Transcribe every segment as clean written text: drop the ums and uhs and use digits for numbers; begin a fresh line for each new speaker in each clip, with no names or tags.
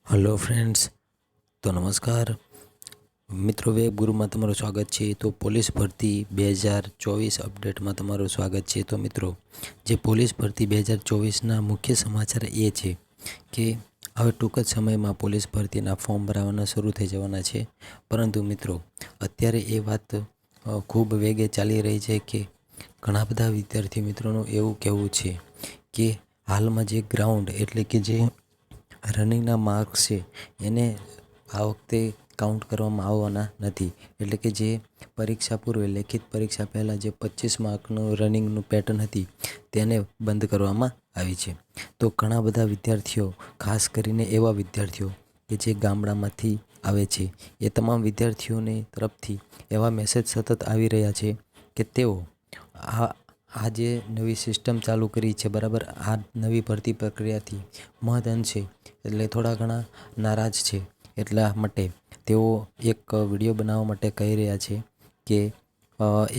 Hello friends. तो नमस्कार मित्रों, वेब गुरु में तमाરું स्वागत है। तो પોલીસ ભરતી 2024 અપડેટ में तमाરું स्वागत है। तो मित्रों, जे પોલીસ ભરતી 2024 मुख्य समाचार ए है कि હવે ટૂંક જ સમયમાં પોલીસ ભરતીના ફોર્મ ભરાવાના શરૂ થઈ જવાના છે। પરંતુ મિત્રો, અત્યારે એ વાત ખૂબ વેગે ચાલી રહી છે કે ઘણા બધા વિદ્યાર્થી મિત્રોનું એવું કહેવું છે કે હાલમાં જે ગ્રાઉન્ડ એટલે કે જે રનિંગના માર્ક્સ છે એને આ વખતે કાઉન્ટ કરવામાં આવવાના નથી। એટલે કે જે પરીક્ષા પૂર્વે લેખિત પરીક્ષા પહેલાં જે 25 માર્કનું રનિંગનું પેટર્ન હતી તેને બંધ કરવામાં આવી છે। તો ઘણા બધા વિદ્યાર્થીઓ, ખાસ કરીને એવા વિદ્યાર્થીઓ કે જે ગામડામાંથી આવે છે, એ તમામ વિદ્યાર્થીઓને તરફથી એવા મેસેજ સતત આવી રહ્યા છે કે તેઓ આ જે નવી સિસ્ટમ ચાલુ કરી છે, બરાબર, આ નવી ભરતી પ્રક્રિયાથી મહદ અંશે એટલે થોડા ઘણા નારાજ છે। એટલા માટે તેઓ એક વિડીયો બનાવવા માટે કહી રહ્યા છે કે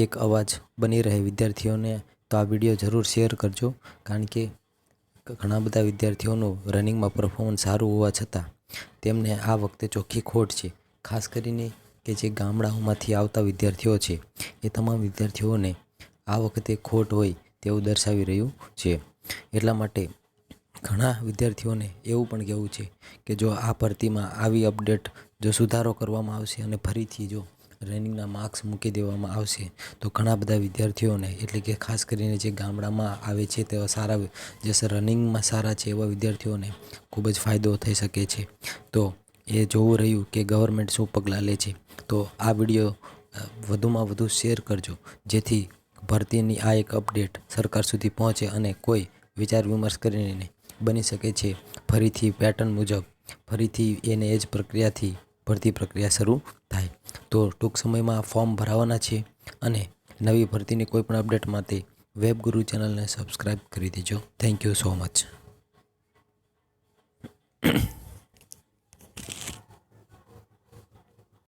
એક અવાજ બની રહે વિદ્યાર્થીઓને। તો આ વિડીયો જરૂર શેર કરજો, કારણ કે ઘણા બધા વિદ્યાર્થીઓનું રનિંગમાં પરફોર્મન્સ સારું હોવા છતાં તેમને આ વખતે ચોખ્ખી ખોટ છે। ખાસ કરીને કે જે ગામડાઓમાંથી આવતા વિદ્યાર્થીઓ છે, એ તમામ વિદ્યાર્થીઓને આ વખતે ખોટ હોય તેવું દર્શાવી રહ્યું છે। એટલા માટે ઘણા વિદ્યાર્થીઓને એવું પણ કહેવું છે કે જો આ ભરતીમાં આવી અપડેટ જો સુધારો કરવામાં આવશે અને ફરીથી જો રનિંગના માર્ક્સ મૂકી દેવામાં આવશે તો ઘણા બધા વિદ્યાર્થીઓને, એટલે કે ખાસ કરીને જે ગામડામાં આવે છે તેવા સારા, જે રનિંગમાં સારા છે એવા વિદ્યાર્થીઓને ખૂબ જ ફાયદો થઈ શકે છે। તો એ જોવું રહ્યું કે ગવર્મેન્ટ શું પગલાં લે છે। તો આ વિડીયો વધુમાં વધુ શેર કરજો, જેથી ભરતીની આ એક અપડેટ સરકાર સુધી પહોંચે અને કોઈ વિચાર વિમર્શ કરીને બની શકે છે ફરીથી પેટર્ન મુજબ ફરીથી એને એ જ પ્રક્રિયાથી ભરતી પ્રક્રિયા શરૂ થાય। તો ટૂંક સમયમાં ફોર્મ ભરાવાના છે અને નવી ભરતીની કોઈ પણ અપડેટ માટે વેબ ગુરુ ચેનલને સબસ્ક્રાઈબ કરી દેજો। Thank you so much.